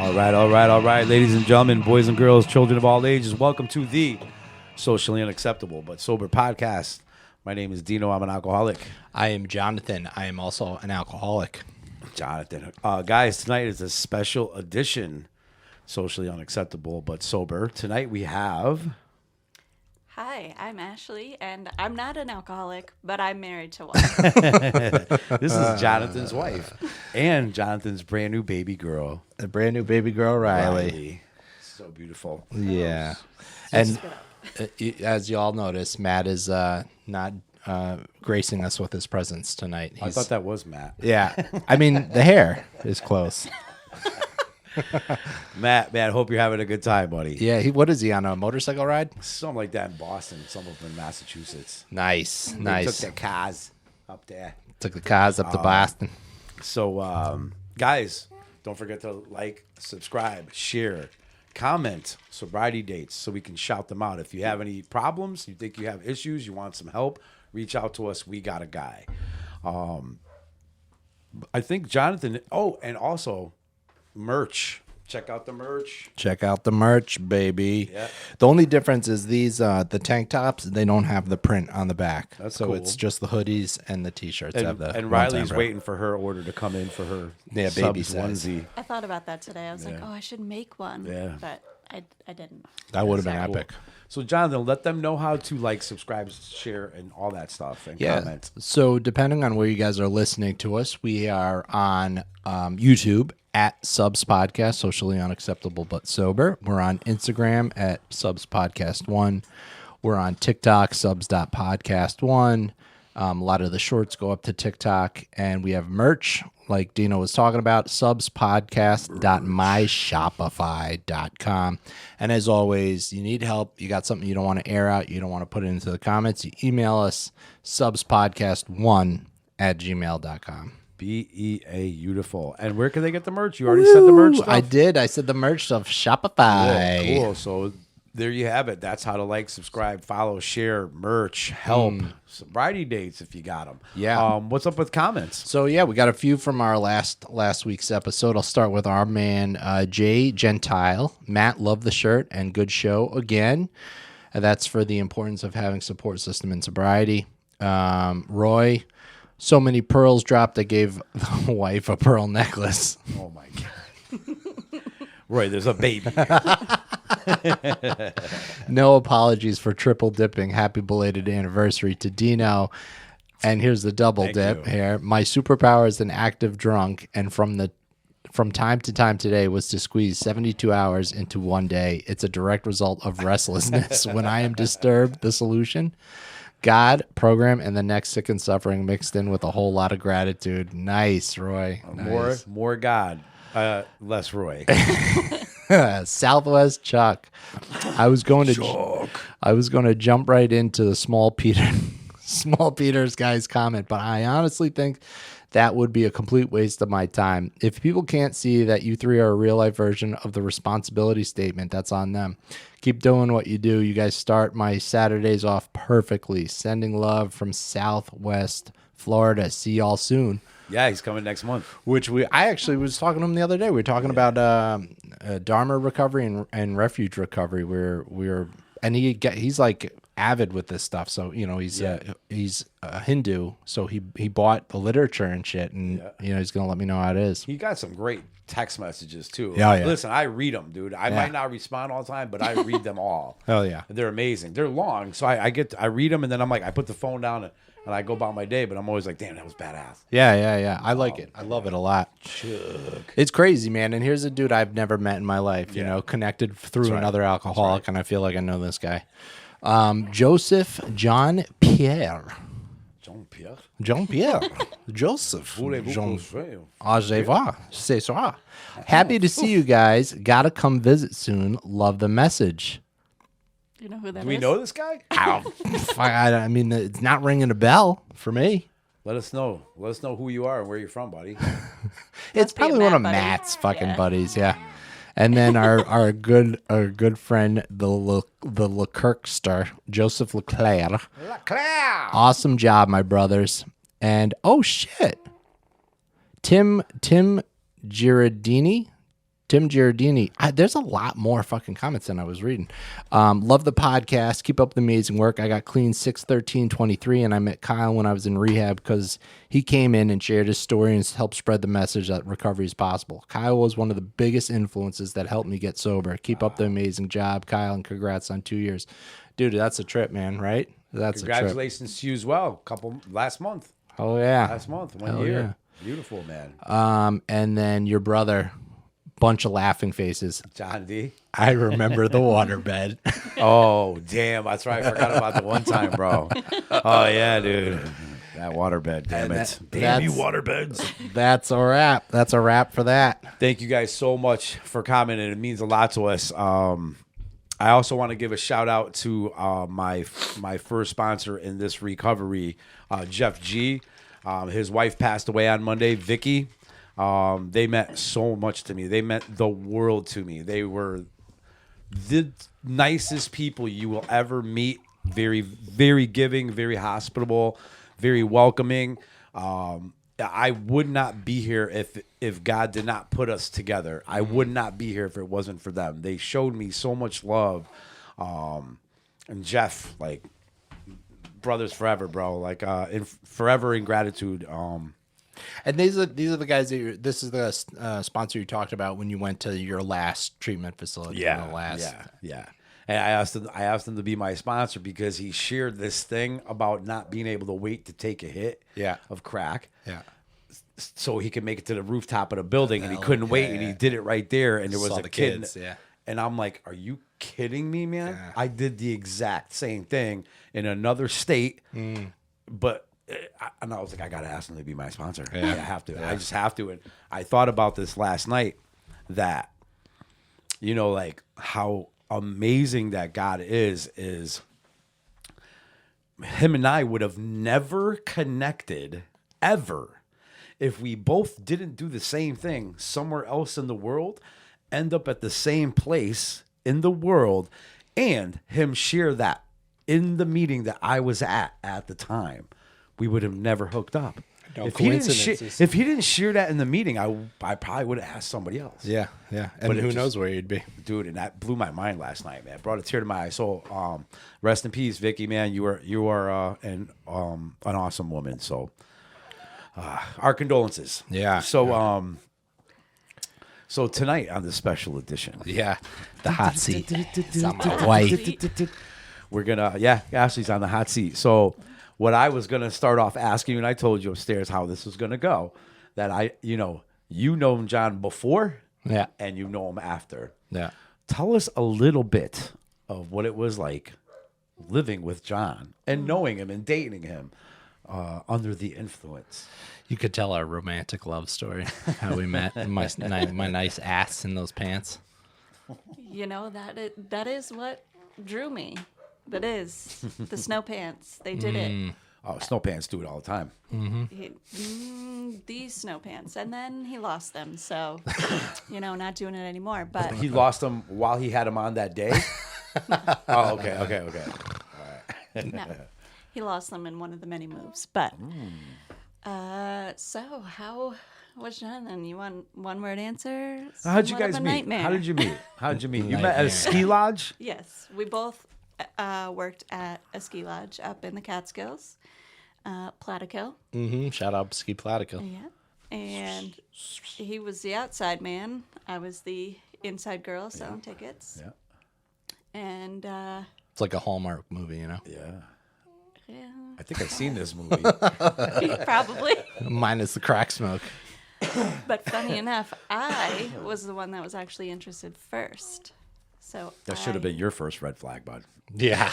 All right, ladies and gentlemen, boys and girls, children of all ages, welcome to the Socially Unacceptable but Sober podcast. My name is Dino. I'm an alcoholic. I am Jonathan. I am also an alcoholic. Jonathan. Guys, tonight is a special edition, Socially Unacceptable but Sober. Tonight we have... Hi, I'm Ashley, and I'm not an alcoholic, but I'm married to one. This is Jonathan's wife and Jonathan's brand new baby girl. A brand new baby girl, Riley. So beautiful. Yeah. And as you all notice, Matt is not gracing us with his presence tonight. I thought that was Matt. Yeah. I mean, the hair is close. Matt, hope you're having a good time, buddy. Yeah. What is he, on a motorcycle ride? Something like that in Boston, some of them in Massachusetts. Nice. They took their cars up there. Took the cars up to Boston. So, guys, don't forget to like, subscribe, share, comment, sobriety dates so we can shout them out. If you have any problems, you think you have issues, you want some help, reach out to us. We got a guy. I think Jonathan, and also merch. Check out the merch. Check out the merch, baby. Yeah. The only difference is these, the tank tops, they don't have the print on the back. That's so cool. It's just the hoodies and the t-shirts. And Riley's waiting for her order to come in for her baby subs size. onesie. I thought about that today. I was like, I should make one. Yeah. But I didn't. That would have been Sorry. epic. So, Jonathan, let them know how to like, subscribe, share, and all that stuff, and comment. So depending on where you guys are listening to us, we are on YouTube at Subs Podcast, Socially Unacceptable but Sober. We're on Instagram at Subs Podcast 1. We're on TikTok, subs.podcast1. A lot of the shorts go up to TikTok, and we have merch, like Dino was talking about, subspodcast.myshopify.com. And as always, you need help, you got something you don't want to air out, you don't want to put it into the comments, you email us, subspodcast1@gmail.com. Beautiful. And where can they get the merch? You already said the merch stuff? I did. I said the merch of Shopify. Cool. So there you have it. That's how to like, subscribe, follow, share, merch, help, sobriety dates if you got them. Yeah. What's up with comments? So yeah, we got a few from our last week's episode. I'll start with our man Jay Gentile. Matt, love the shirt and good show again. That's for the importance of having support system in sobriety. Roy, so many pearls dropped. I gave the wife a pearl necklace. Oh my God. Roy, there's a baby. No apologies for triple dipping. Happy belated anniversary to Dino. And here's the double dip here. My superpower is an active drunk, and from time to time today was to squeeze 72 hours into one day. It's a direct result of restlessness. When I am disturbed, the solution: God, program, and the next sick and suffering mixed in with a whole lot of gratitude. Nice, Roy. Nice. More God, less Roy. Southwest Chuck. I was going to jump right into the Small Peter's guy's comment, but I honestly think that would be a complete waste of my time. If people can't see that you three are a real life version of the responsibility statement, that's on them. Keep doing what you do. You guys start my Saturdays off perfectly. Sending love from Southwest Florida. See y'all soon. Yeah, he's coming next month. I actually was talking to him the other day. We were talking about Dharma recovery and refuge recovery. He's like avid with this stuff. So he's a Hindu. So he bought the literature and shit, and he's gonna let me know how it is. He got some great text messages too. Yeah. Listen, I read them, dude. I might not respond all the time, but I read them all. Hell yeah, they're amazing. They're long, so I read them, and then I'm like, I put the phone down and I go about my day, but I'm always like, damn, that was badass. Yeah. I like it. I love it a lot. It's crazy, man. And here's a dude I've never met in my life, connected through another alcoholic, and I feel like I know this guy. Joseph Jean Pierre. Joseph. C'est ça. Happy to see you guys. Gotta come visit soon. Love the message. Do you know who that is? Do we know this guy? I mean, it's not ringing a bell for me. Let us know. Let us know who you are and where you're from, buddy. It's Must be a probably one of Matt buddy. Matt's fucking Yeah. buddies, yeah. And then our good friend, the Leclercster, Joseph Leclerc. Awesome job, my brothers. And oh shit, Tim Giardini, Tim Giardini. There's a lot more fucking comments than I was reading. Love the podcast. Keep up the amazing work. I got clean 6/13/23, and I met Kyle when I was in rehab because he came in and shared his story and helped spread the message that recovery is possible. Kyle was one of the biggest influences that helped me get sober. Keep up the amazing job, Kyle, and congrats on 2 years. Dude, that's a trip, man, right? That's a trip. Congratulations to you as well. Last month. Oh, yeah. Last month, 1 Hell year. yeah. Beautiful, man. And then your brother, bunch of laughing faces. John D. I remember the waterbed. Oh, damn. That's right. I forgot about the one time, bro. Oh, yeah, dude. That waterbed, damn it. Damn you, waterbeds. That's a wrap. That's a wrap for that. Thank you guys so much for commenting. It means a lot to us. I also want to give a shout out to my first sponsor in this recovery, Jeff G. His wife passed away on Monday, Vicky. They meant so much to me. They meant the world to me. They were the nicest people you will ever meet. Very, very giving, very hospitable, very welcoming. I would not be here if God did not put us together. I would not be here if it wasn't for them. They showed me so much love. And Jeff, like, brothers forever, bro. Like, forever in gratitude. And these are the guys that this is the sponsor you talked about when you went to your last treatment facility. Yeah, the last. yeah. And I asked him to be my sponsor because he shared this thing about not being able to wait to take a hit of crack. Yeah. So he could make it to the rooftop of the building, and he couldn't wait, and he did it right there, and there was a kid. Kids, yeah. And I'm like, are you kidding me, man? Yeah. I did the exact same thing in another state, but and I was like, I got to ask him to be my sponsor. I have to. I just have to. And I thought about this last night that, you know, like how amazing that God is him and I would have never connected ever if we both didn't do the same thing somewhere else in the world, end up at the same place in the world, and him share that in the meeting that I was at the time. We would have never hooked up. No if coincidences. If he didn't share that in the meeting, I probably would have asked somebody else. Yeah, yeah. And But it who just- knows where you'd be. Dude, and that blew my mind last night, man. Brought a tear to my eye. So, rest in peace, Vicky, man. You are an awesome woman. So, our condolences. Yeah. So, so tonight on the special edition, Yeah. The hot seat. It's on my wife. we're gonna Ashley's on the hot seat. So, what I was gonna start off asking you, and I told you upstairs how this was gonna go, that you know him, John, before, Yeah. and you know him after. Yeah. Tell us a little bit of what it was like living with John and knowing him and dating him under the influence. You could tell our romantic love story, how we met, and my nice ass in those pants. You know, that is what drew me. That is the snow pants. They did it. Oh, snow pants do it all the time. These snow pants, and then he lost them. So, you know, not doing it anymore. But He lost them while he had them on that day. Oh, okay. no, he lost them in one of the many moves. But so how was Jonathan? You want one word answer? How'd you Somewhat of guys a meet? nightmare. How did you meet? You met at a ski lodge? Yes, we both worked at a ski lodge up in the Catskills, Platico. Mm-hmm. Shout out Ski Platico. Yeah, and he was the outside man. I was the inside girl selling tickets. Yeah. And It's like a Hallmark movie, you know? Yeah. I think I've seen this movie. probably. Minus the crack smoke. But funny enough, I was the one that was actually interested first. So That should have been your first red flag, bud. Yeah.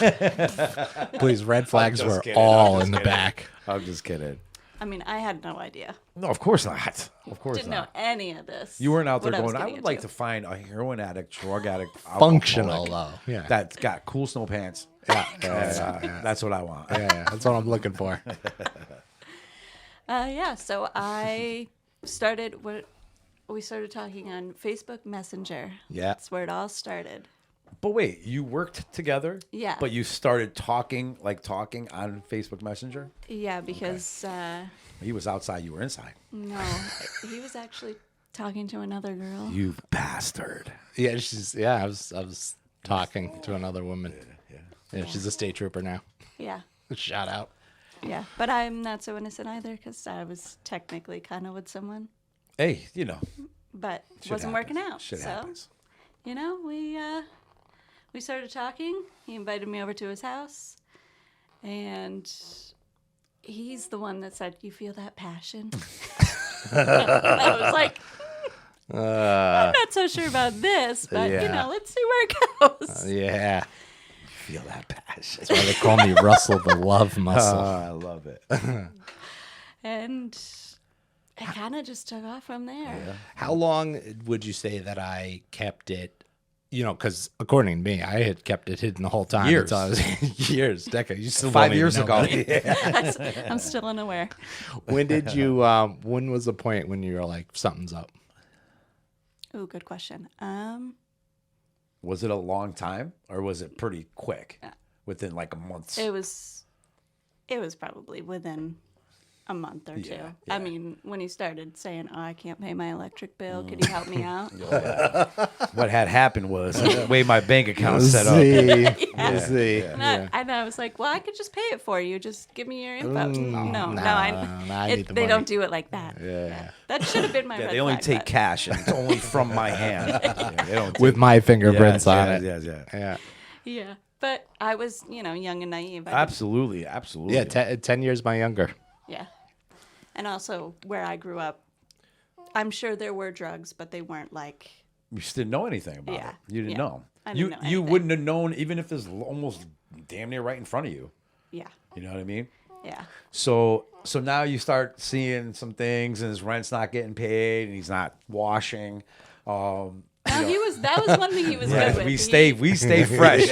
Please, red flags just were kidding, all I'm in the just kidding. back. I'm just kidding. I mean, I had no idea. No, of course not. Of course Didn't know not. any of this. You weren't out there what was going, I getting would like into. to find a heroin addict, drug addict, Functional, alcoholic though. Yeah. that's got cool snow pants. Yeah. That's what I want. Yeah, that's what I'm looking for. So I started we started talking on Facebook Messenger. Yeah. That's where it all started. But wait, you worked together? Yeah. But you started talking on Facebook Messenger? Yeah, because He was outside, you were inside. no, he was actually talking to another girl. You bastard. Yeah, I was talking to another woman. Yeah, she's a state trooper now. Yeah. Shout out. Yeah. But I'm not so innocent either because I was technically kind of with someone, Hey, you know, but shit wasn't happens. working out. Shit so, happens. you know, we started talking. He invited me over to his house, and he's the one that said, "You feel that passion?" I was like, I'm not so sure about this, but Yeah. you know, let's see where it goes. Yeah. Feel that passion. That's why they call me Russell the Love Muscle. I love it. And it kind of just took off from there. How long would you say that I kept it? You know, because according to me, I had kept it hidden the whole time. Years. until I was years, decades. You still 5 don't even years know ago. about it. I'm still unaware. When did you? When was the point when you were like, something's up? Ooh, good question. Was it a long time or was it pretty quick? Within like a month? It was probably within a month or two. Yeah. I mean, when he started saying, "Oh, I can't pay my electric bill. Could you help me out?" What had happened was the way my bank account set up. See. And I was like, "Well, I could just pay it for you. Just give me your info." No, I need the they money. don't do it like that. Yeah. That should have been my. Yeah, red they only flag, take but- cash and it's only from my hand. Yeah, they don't With my fingerprints on yes, it. yes, yes. Yeah. Yeah, but I was, young and naive. I didn't- Absolutely, absolutely. Yeah. 10 years my younger. Yeah, and also where I grew up, I'm sure there were drugs, but they weren't like. You just didn't know anything about Yeah, it. You didn't yeah. know. I You didn't know you anything. wouldn't have known even if it's almost damn near right in front of you. Yeah, You know what I mean? yeah. So now you start seeing some things, and his rent's not getting paid, and he's not washing. No, that was one thing he was good with. we stay fresh.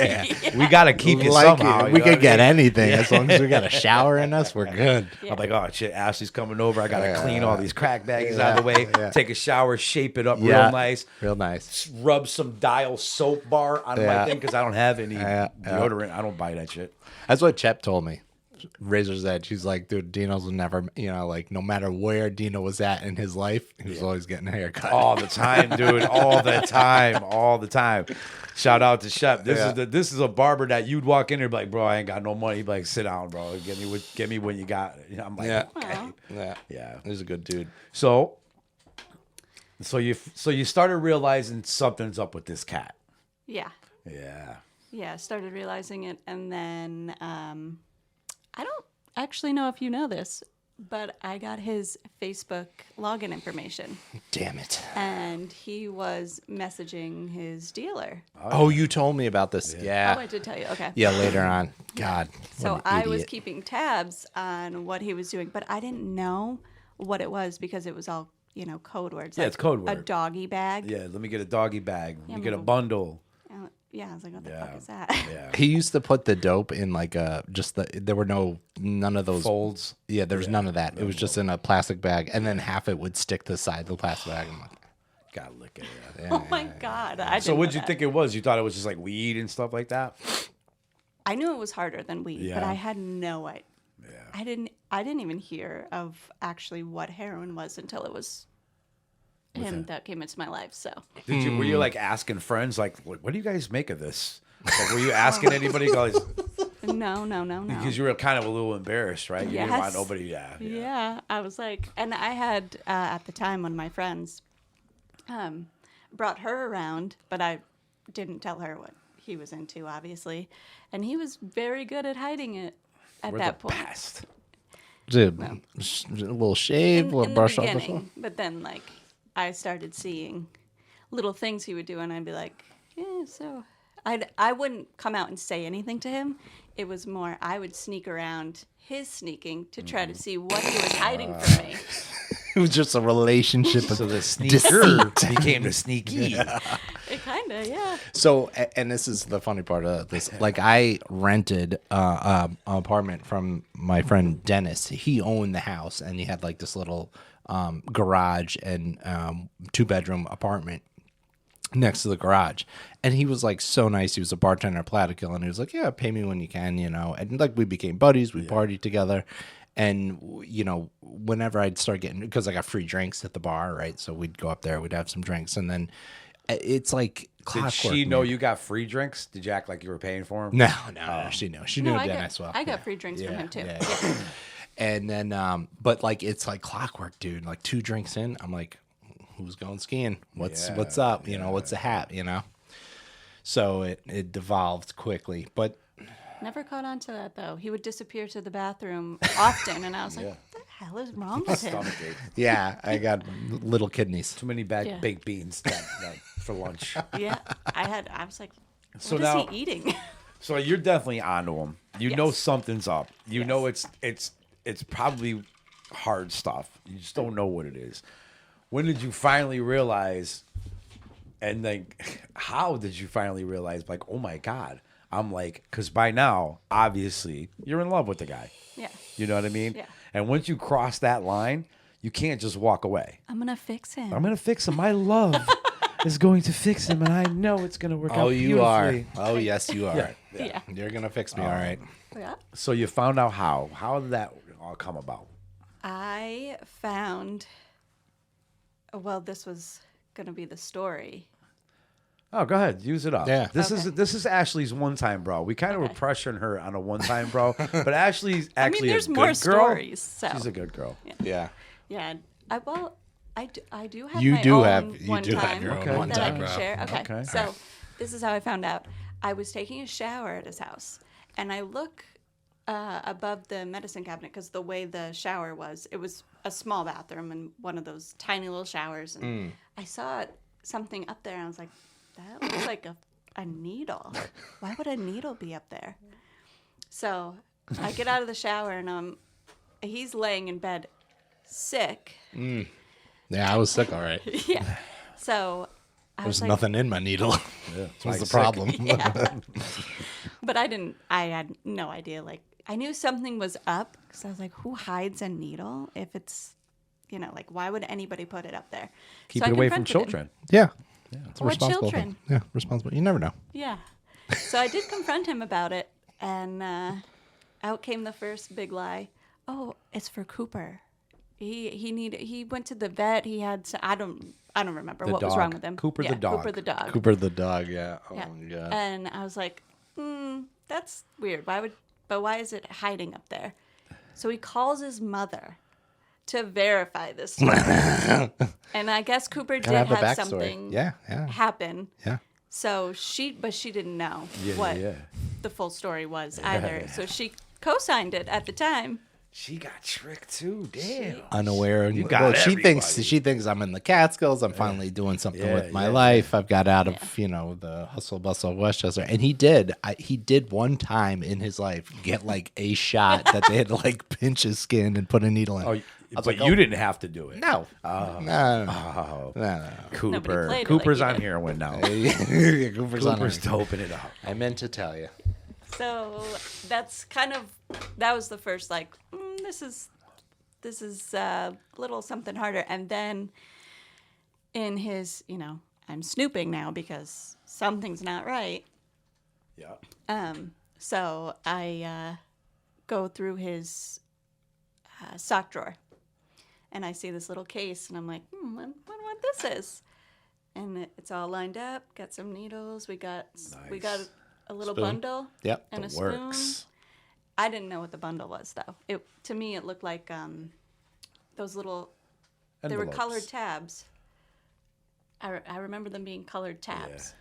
We got to keep it somehow. you We know could what I get mean? anything as long as we got a shower in us. We're good. Yeah. I'm like, oh shit, Ashley's coming over. I gotta clean all these crack baggies out of the way. Yeah. Take a shower, shape it up Yeah. real nice. Real nice. Rub some Dial soap bar on Yeah. my thing because I don't have any Yeah. deodorant. I don't buy that shit. That's what Chep told me. Razor's Edge. He's like, dude, Dino's would never, like no matter where Dino was at in his life, he was always getting a haircut. All the time, dude. All the time. All the time. Shout out to Shep. This is a barber that you'd walk in there and be like, bro, I ain't got no money. He'd be like, sit down, bro. Get me when you got it. I'm like, Yeah. okay. Yeah. Yeah. He's a good dude. So you started realizing something's up with this cat. Yeah, Yeah. yeah. I started realizing it, and then I don't actually know if you know this, but I got his Facebook login information, Damn it. and he was messaging his dealer. Oh, you told me about this. Yeah. Oh, I did tell you. Okay. Yeah, later on. God. So what an I was idiot. keeping tabs on what he was doing, but I didn't know what it was because it was all, code words. Yeah, it's code A word. doggy bag. Yeah, let me get a doggy bag. Let me get a well- bundle. Yeah, I was like, what the Yeah. fuck is that? Yeah. He used to put the dope in like there were none of those Folds. Yeah, there was none of that. It was just in a plastic bag, and then half it would stick to the side of the plastic bag. I'm like, Gotta look at it. Oh my God. I So didn't what'd know you that. think it was? You thought it was just like weed and stuff like that? I knew it was harder than weed, but Yeah. I had no idea. Yeah. I didn't even hear of actually what heroin was until it was him that came into my life. So Were you like asking friends like what do you guys make of this? Like, were you asking anybody guys no. because you were kind of a little embarrassed, right? You didn't want Yes. nobody yeah. Yeah, I was like, and I had at the time one of my friends brought her around, but I didn't tell her what he was into, obviously, and he was very good at hiding it at We're that the point. best. dude, a little shave, a In little the brush off the beginning, but then like I started seeing little things he would do, and I'd be like, yeah, so I wouldn't come out and say anything to him. It was more I would sneak around his sneaking to try to see what he was hiding from me. It was just a relationship of So the sneaker became the sneaky. It kind of, yeah. So, and this is the funny part of this. Like, I rented an apartment from my friend Dennis. He owned the house, and he had like this little garage and 2-bedroom apartment next to the garage. And he was like so nice. He was a bartender at Platikill, and he was like, "Yeah, pay me when you can," And like we became buddies. We partied together. And, you know, whenever I'd start getting, because I got free drinks at the bar, right? So we'd go up there, we'd have some drinks. And then it's like Did clockwork. she know man. you got free drinks? Did you act like you were paying for them? No, she knew. She knew No, Dennis well. I got free drinks from him too. Yeah. And then, but like, it's like clockwork, dude. Like 2 drinks in, I'm like, who's going skiing? What's up? You know, what's the hat? You know? So it devolved quickly, but Never caught on to that though. He would disappear to the bathroom often, and I was like, "What the hell is wrong with him?" Stomach ache. yeah, I got little kidneys. Too many bad Yeah. baked beans for lunch. Yeah, I was like, "What So is now- he eating?" So you're definitely onto him. You know Yes. something's up. You Yes. know it's probably hard stuff. You just don't know what it is. When did you finally realize? And then, how did you finally realize? Like, oh my God, I'm like, because by now, obviously, you're in love with the guy. Yeah, You know what I mean? Yeah. And once you cross that line, you can't just walk away. I'm gonna fix him. I'm gonna fix him. My love is going to fix him, and I know it's gonna work out. Oh, you are. beautifully. Oh, yes, you are. Yeah. You're gonna fix me, all right. Yeah. So you found out how? How did that all come about? I found. Well, this was gonna be the story. Oh, go ahead, use it up. Yeah. This Okay. is Ashley's one time, bro. We kind of were pressuring her on a one time, bro. But Ashley's I mean, actually there's a good more girl. stories. So She's a good girl. Yeah. yeah, I do have You my do own have- you one do have time your own that one I time, can bro. share. Okay. Okay. So this is how I found out. I was taking a shower at his house, and I look above the medicine cabinet because the way the shower was, it was a small bathroom and one of those tiny little showers, and I saw something up there, and I was like, that looks like a needle. Why would a needle be up there? So I get out of the shower, and he's laying in bed sick. Yeah, I was sick, all right. Yeah. So I There's was like, nothing in my needle. That's like the sick. problem. yeah. But I had no idea. Like, I knew something was up because I was like, who hides a needle if it's, like, why would anybody put it up there? Keep So I it away from confronted him. children. Yeah. It's a Or responsible children. thing. Yeah, responsible. You never know. Yeah. So I did confront him about it, and out came the first big lie. Oh, it's for Cooper. He went to the vet. He had I don't remember The what was wrong dog. with him. Cooper the Yeah, dog. Cooper the dog. Cooper the dog, yeah. Oh, Yeah. my God. And I was like, that's weird. Why is it hiding up there? So he calls his mother to verify this story. And I guess Cooper did Gotta have the have backstory. something Yeah. happen. Yeah. So she didn't know Yeah, what yeah. the full story was either. So she co-signed it at the time. She got tricked too. Damn. Unaware. You got well, she everybody. thinks I'm in the Catskills. I'm finally doing something Yeah, with my yeah, life. I've got out of the hustle bustle of Westchester, and he did. He did one time in his life get like a shot that they had to like pinch his skin and put a needle in. Oh, I but was like, you didn't have to do it. no, Oh. no, Oh, no. Cooper. played it Cooper's like you on did. heroin now. Cooper's on Cooper's it. doping it up. I meant to tell you. So that was the first like this is a little something harder. And then in his I'm snooping now because something's not right. Yeah. So I go through his sock drawer, and I see this little case, and I'm like, I wonder what this is. And it's all lined up. Got some needles. We got Nice. a little Spoon. bundle Yep. and a Works. spoon. I didn't know what the bundle was though. To me it looked like those little. They were Envelopes. colored tabs. I remember them being colored tabs.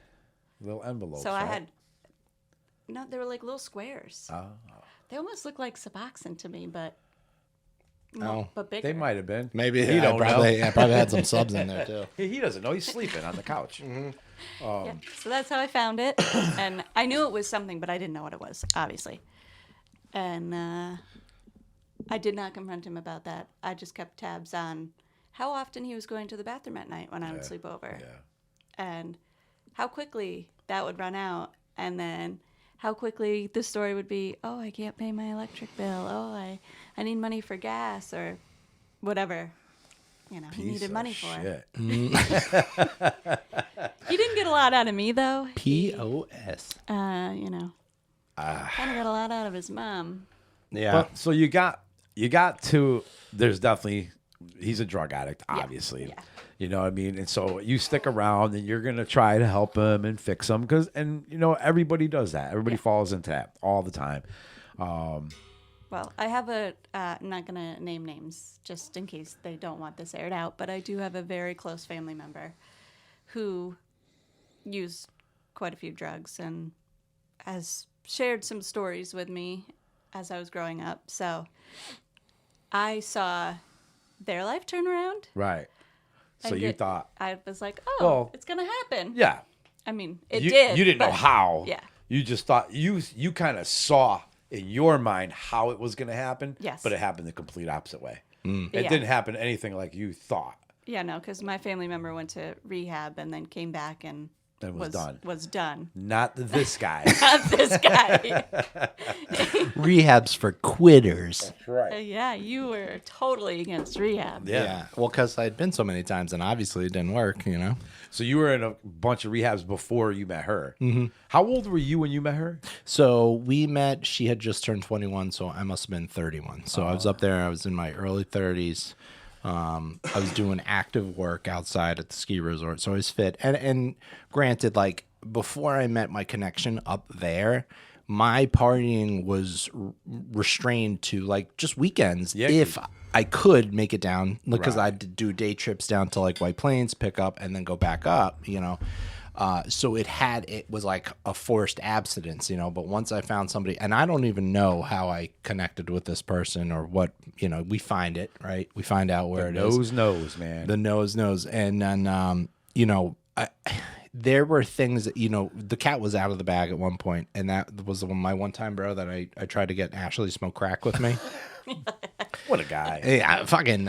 Little envelopes. So I right? had. No, they were like little squares. Oh. They almost look like Suboxone to me, but Oh, but bigger. They might have been. Maybe He don't probably, know. I probably had some subs in there too. He doesn't know. He's sleeping on the couch. Yeah. So that's how I found it, and I knew it was something, but I didn't know what it was, obviously. And I did not confront him about that. I just kept tabs on how often he was going to the bathroom at night when I would sleep over, Yeah. and how quickly that would run out, and then how quickly the story would be, oh, I can't pay my electric bill. Oh, I need money for gas or whatever. He Piece needed of money for. shit. He didn't get a lot out of me though. POS. Kind of got a lot out of his mom. Yeah. But, so you got you got to. There's definitely he's a drug addict, obviously. Yeah. You know what I mean? And so you stick around and you're going to try to help him and fix him and everybody does that. Everybody falls into that all the time. Well, I have I'm not going to name names just in case they don't want this aired out, but I do have a very close family member who used quite a few drugs and has shared some stories with me as I was growing up. So I saw their life turn around. Right. So you thought. I was like, Well, it's going to happen. Yeah. I mean, it did. You didn't know how. Yeah. You just thought you kind of saw in your mind how it was going to happen. Yes. But it happened the complete opposite way. It Yeah. didn't happen anything like you thought. Yeah, no, because my family member went to rehab and then came back and Was done. Was done. Not this guy. Not this guy. Rehab's for quitters. Right. Yeah, you were totally against rehab. Yeah. Well, because I'd been so many times and obviously it didn't work, So you were in a bunch of rehabs before you met her. Mm-hmm. How old were you when you met her? So we met, she had just turned 21, so I must have been 31. So I was up there, I was in my early 30s. I was doing active work outside at the ski resort, so I was fit. And granted, like before I met my connection up there, my partying was restrained to like just weekends if I could make it down, because I'd do day trips down to like White Plains, pick up, and then go back up, So it was like a forced abstinence, but once I found somebody, and I don't even know how I connected with this person or what, we find it, right? We find out where it is. Knows, man. The nose. And then, there were things that, the cat was out of the bag at one point, and that was my one time, bro, that I tried to get Ashley to smoke crack with me. What a guy. Yeah,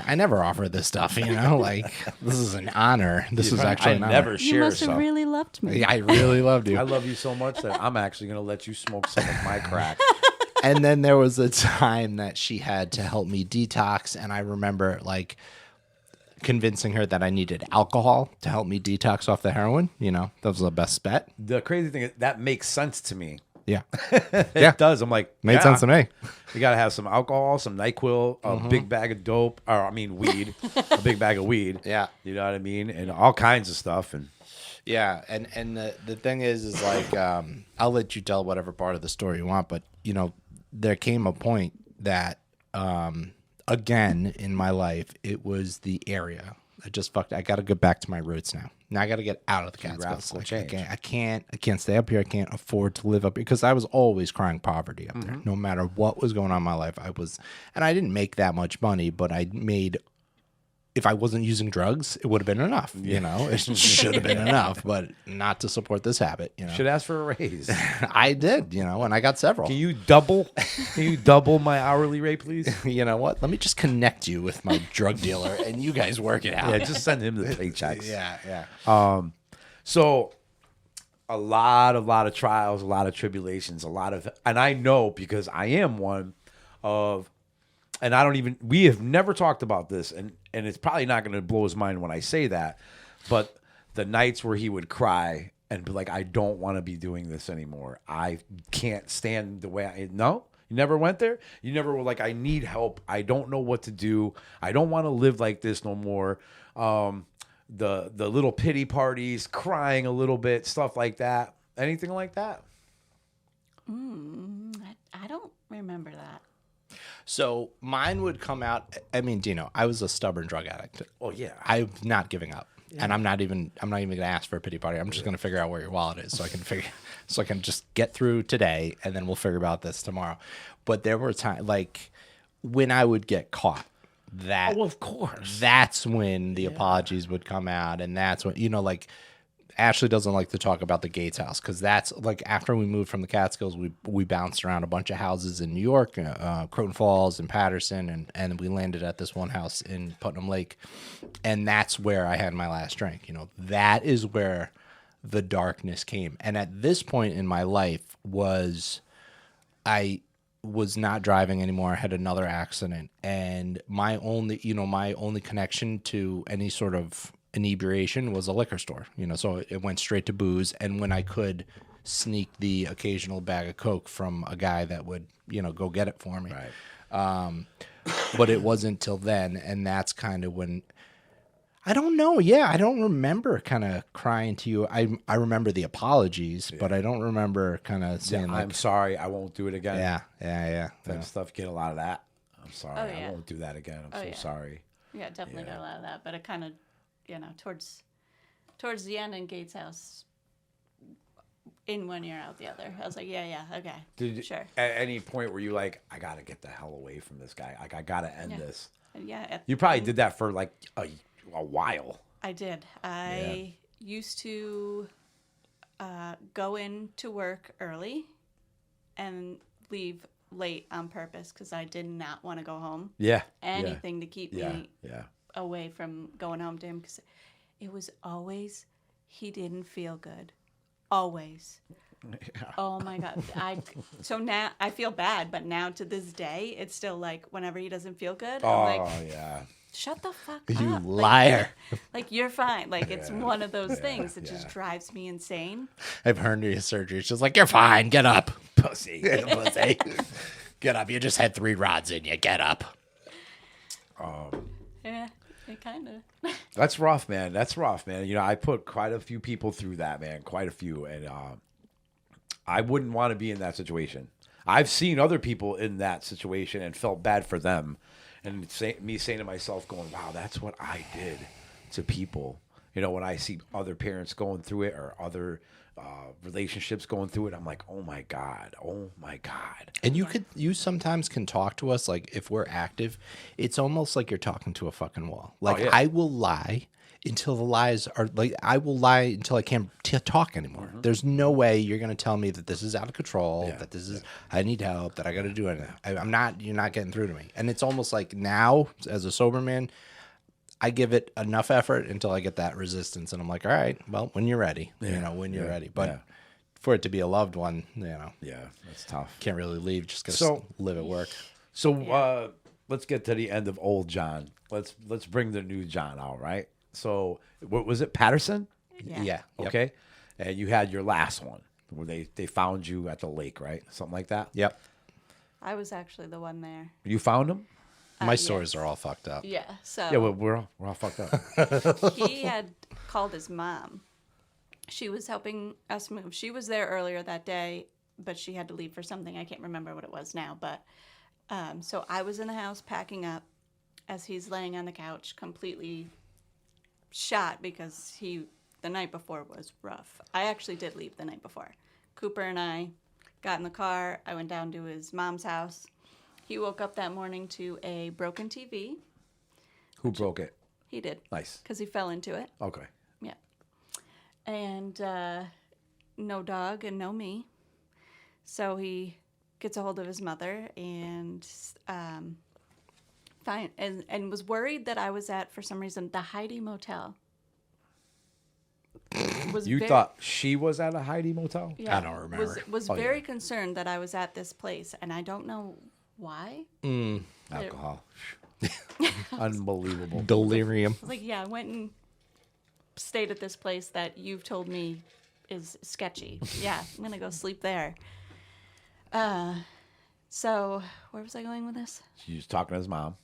I never offered this stuff, like this is an honor. This is actually an honor. never You share must have some. really loved me. I really loved you. I love you so much that I'm actually going to let you smoke some of my crack. And then there was a time that she had to help me detox, and I remember like convincing her that I needed alcohol to help me detox off the heroin. That was the best bet. The crazy thing is that makes sense to me. Yeah. It does. I'm like, Made sense to me. You got to have some alcohol, some NyQuil, a big bag of dope, weed, a big bag of weed. Yeah. You know what I mean? And all kinds of stuff. And Yeah, and the thing is like I'll let you tell whatever part of the story you want, but there came a point that again in my life it was the area. I got to get back to my roots now. Now I got to get out of the Catskills. I can't stay up here. I can't afford to live up here because I was always crying poverty up there. No matter what was going on in my life, and I didn't make that much money, but I made. If I wasn't using drugs, it would have been enough. It should have been enough, but not to support this habit. should ask for a raise. I did, and I got several. Can you double my hourly rate, please? You know what? Let me just connect you with my drug dealer, and you guys work it out. Yeah, just send him the paychecks. Yeah. So a lot of trials, a lot of tribulations, and I know because I am one of. And we have never talked about this, and it's probably not going to blow his mind when I say that, but the nights where he would cry and be like, I don't want to be doing this anymore. I can't stand the way no? You never went there? You never were like, I need help. I don't know what to do. I don't want to live like this no more. The little pity parties, crying a little bit, stuff like that. Anything like that? I don't remember that. So mine would come out. I mean, Dino, I was a stubborn drug addict. Oh yeah. I'm not giving up, and I'm not even going to ask for a pity party. I'm just going to figure out where your wallet is, so I can just get through today, and then we'll figure about this tomorrow. But there were times like when I would get caught. Of course. That's when the apologies would come out, and that's when like. Ashley doesn't like to talk about the Gates house because that's like after we moved from the Catskills, we bounced around a bunch of houses in New York, Croton Falls and Patterson, and we landed at this one house in Putnam Lake, and that's where I had my last drink. That is where the darkness came, and at this point in my life I was not driving anymore. I had another accident, and my only connection to any sort of inebriation was a liquor store, so it went straight to booze. And when I could sneak the occasional bag of Coke from a guy that would, go get it for me. Right. But it wasn't till then, and that's kind of when I don't know. Yeah, I don't remember kind of crying to you. I remember the apologies, but I don't remember kind of saying I'm like, sorry, I won't do it again. yeah. Type stuff. Get a lot of that. I'm sorry, Oh, yeah. I won't do that again. I'm so yeah. sorry. Yeah, definitely got a lot of that. But it kind of, towards the end in Gates' house, in one ear, out the other. I was like, yeah, okay, Did sure. at any point were you like, I gotta get the hell away from this guy? Like, I gotta end this. And yeah, You probably did that for like a while. I did. I used to go in to work early and leave late on purpose because I did not want to go home. Yeah. Anything to keep Yeah. me Yeah. away from going home to him because it was always he didn't feel good. Always. Oh my God. So now I feel bad, but now to this day, it's still like whenever he doesn't feel good, I'm like, yeah. shut the fuck you up. liar. Like you're fine. Like it's one of those things that just drives me insane. I have hernia surgery. She's like, you're fine. Get up, pussy. Pussy. Get up. You just had 3 rods in you. Get up. Yeah, it kind of. That's rough, man. That's rough, man. I put quite a few people through that, man. Quite a few, and I wouldn't want to be in that situation. I've seen other people in that situation and felt bad for them, and me saying to myself, going, "Wow, that's what I did to people." When I see other parents going through it or other relationships going through it, I'm like, "Oh my God, oh my God." And you sometimes can talk to us like if we're active, it's almost like you're talking to a fucking wall. Like yeah. I will lie until the lies are like I will lie until I can't talk anymore. There's no way you're gonna tell me that this is out of control, that this is I need help, that I got to do anything. I'm not. You're not getting through to me. And it's almost like now as a sober man, I give it enough effort until I get that resistance, and I'm like, all right, well, when you're ready, when you're ready. But for it to be a loved one, Yeah, that's tough. can't really leave. Just gotta live at work. So let's get to the end of old John. Let's bring the new John out, right? So what was it, Patterson? Yeah. Yep. Okay, and you had your last one where they found you at the lake, right? Something like that. Yep. I was actually the one there. You found him. My stories are all fucked up. Yeah. So Yeah, well, we're all fucked up. he had called his mom. She was helping us move. She was there earlier that day, but she had to leave for something. I can't remember what it was now. But so I was in the house packing up as he's laying on the couch, completely shot because the night before was rough. I actually did leave the night before. Cooper and I got in the car. I went down to his mom's house. He woke up that morning to a broken TV. Who broke it? He did. Nice. Because he fell into it. Okay. Yeah. And no dog and no me. So he gets a hold of his mother and was worried that I was at, for some reason, the Heidi Motel. You thought she was at a Heidi Motel? Yeah, I don't remember. Was very concerned that I was at this place, and I don't know why. Alcohol. Unbelievable. Delirium. I was like, yeah, I went and stayed at this place that you've told me is sketchy. Yeah, I'm gonna go sleep there. So where was I going with this? He was talking to his mom.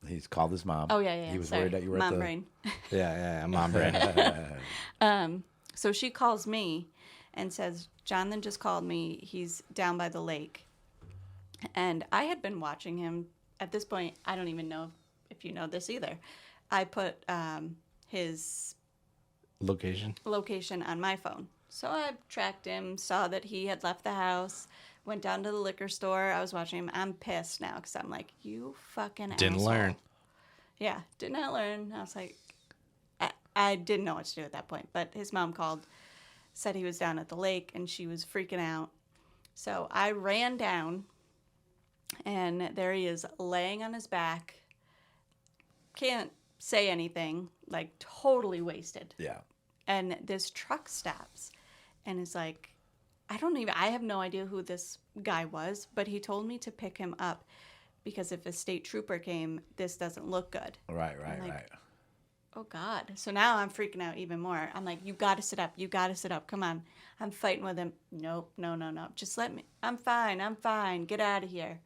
He's called his mom. Oh yeah. He was Sorry. worried that you were Mom at the. brain. Yeah, mom brain. So she calls me and says, Jonathan just called me. He's down by the lake. And I had been watching him. At this point, I don't even know if you know this either. I put his Location on my phone. So I tracked him, saw that he had left the house, went down to the liquor store. I was watching him. I'm pissed now because I'm like, you fucking Didn't asshole. learn. Yeah, did not learn. I was like, I didn't know what to do at that point. But his mom called, said he was down at the lake, and she was freaking out. So I ran down, and there he is laying on his back. Can't say anything, like totally wasted. Yeah. And this truck stops and is like, I have no idea who this guy was, but he told me to pick him up because if a state trooper came, this doesn't look good. Right. like, Oh, God. So now I'm freaking out even more. I'm like, you got to sit up. You got to sit up. Come on. I'm fighting with him. Nope. No. Just let me. I'm fine. Get out of here.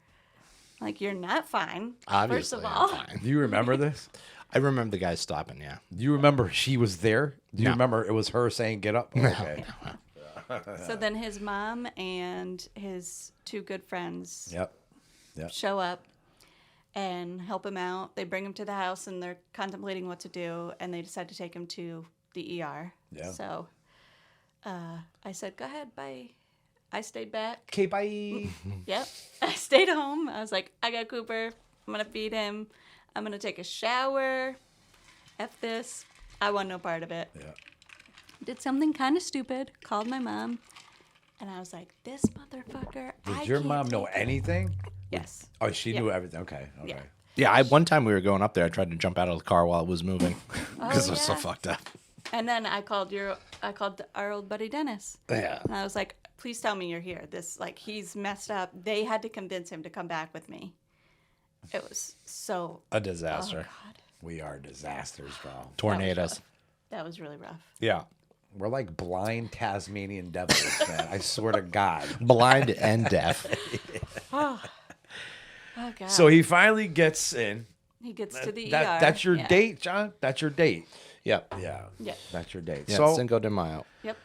Like, you're not fine. Obviously, First of all. I'm fine. Do you remember this? I remember the guy stopping. Yeah. Do you remember she was there? Do you No. remember it was her saying, get up? Okay. So then his mom and his two good friends Yep. show up and help him out. They bring him to the house and they're contemplating what to do, and they decide to take him to the ER. Yeah. So I said, go ahead, bye. I stayed back. Okay, bye. Yep. I stayed home. I was like, I got Cooper. I'm going to feed him. I'm going to take a shower. F this. I want no part of it. Yeah. Did something kind of stupid. Called my mom. And I was like, this motherfucker. Did your mom know anything? Yes. Oh, she Yeah. knew everything. Okay. Okay. Yeah. Yeah. One time we were going up there, I tried to jump out of the car while it was moving because it was so yeah. fucked up. And then I called our old buddy Dennis. Yeah. And I was like, please tell me you're here. He's messed up. They had to convince him to come back with me. It was so. A disaster. Oh, God. We are disasters, bro. Tornadoes. That was really rough. Yeah. We're like blind Tasmanian devils, man. I swear to God. Blind and deaf. Oh, God. So he finally gets in. he gets to the ER. That's your Yeah. date, John? That's your date. Yep. Yeah. Yeah. That's your date. Yeah. So Cinco de Mayo. Yep.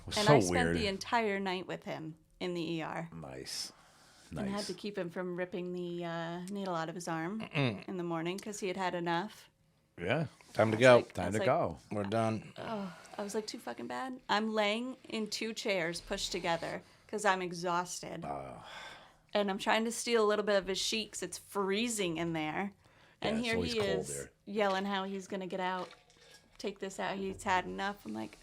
was And so I spent weird. the entire night with him in the ER. Nice. And I had Nice. to keep him from ripping the needle out of his arm in the morning because he had had enough. Yeah. Time to go. Time to like- go. We're done. I was like, too fucking bad. I'm laying in two chairs pushed together because I'm exhausted. And I'm trying to steal a little bit of his sheet 'cause it's freezing in there. And Yeah, it's here always he cold is there. yelling how he's going to get out, take this out. He's had enough. I'm like,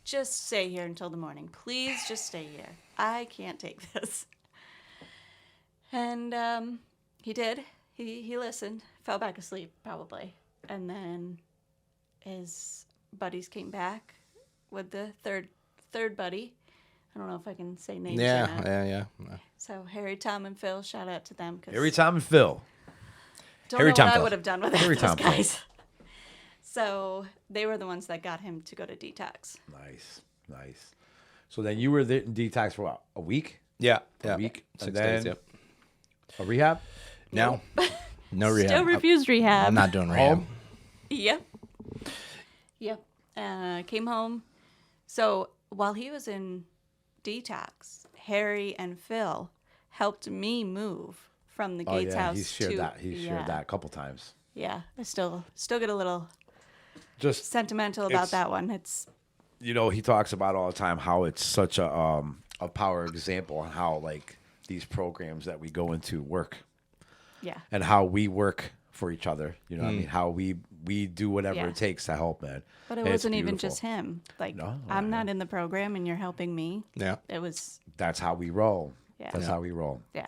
just stay here until the morning. Please just stay here. I can't take this. And he did. He listened, fell back asleep probably. And then his buddies came back with the third buddy. I don't know if I can say names or Yeah. not. Yeah. So Harry, Tom, and Phil, shout out to them. 'Cause Harry, Tom, and Phil. don't Harry, know Tom, what I Phil. would have done without Harry, those Tom, Phil. guys. So they were the ones that got him to go to detox. Nice. Nice. So then you were in detox for what? A week? Yeah. A week? 6 And days. then Yep. a rehab? No. No rehab. Still refused rehab. I'm not doing rehab. Home? Yep. Came home. So while he was in detox, Harry and Phil helped me move from the Oh, Gates yeah. house He shared to that. He shared that a couple times. Yeah, I still get a little Just sentimental It's- about that one. It's he talks about all the time how it's such a power example on how like these programs that we go into work yeah. and how we work for each other. You know what I mean? How we do whatever Yeah. it takes to help, man. But it And it's wasn't even beautiful. just him. Like No, I'm not in the program and you're helping me. Yeah. It was That's how we roll. Yeah. That's how we roll. yeah.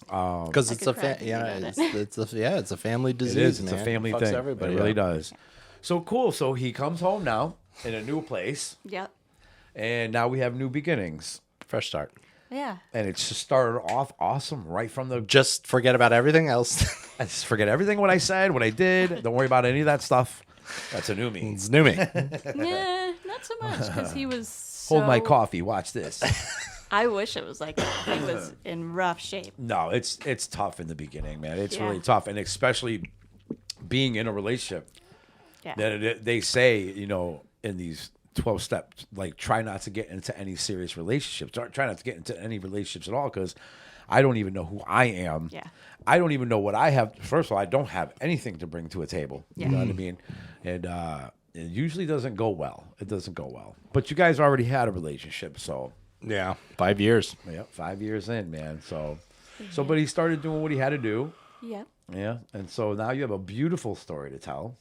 Because I it's could a cry thinking about it's a family disease. It is. It's man. a family Fucks thing. Everybody it really up. does. So cool. So he comes home now in a new place, Yep. and now we have new beginnings. Fresh start. Yeah. And it's just started off awesome right from the. Just forget about everything else. I just forget everything what I said, what I did. Don't worry about any of that stuff. That's a new me. It's new me. Yeah, not so much because he was. Hold my so- coffee. Watch this. I wish it was like that. He was in rough shape. No, it's tough in the beginning, man. It's Yeah. really tough, and especially being in a relationship. Yeah. That they say, in these 12 steps, like try not to get into any serious relationships. Try not to get into any relationships at all, because I don't even know who I am. Yeah. I don't even know what I have. First of all, I don't have anything to bring to a table. Yeah. You know what I mean? And it usually doesn't go well. It doesn't go well. But you guys already had a relationship, so. Yeah. 5 years. Yep, 5 years in, man. So, but he started doing what he had to do. Yep. Yeah, and so now you have a beautiful story to tell.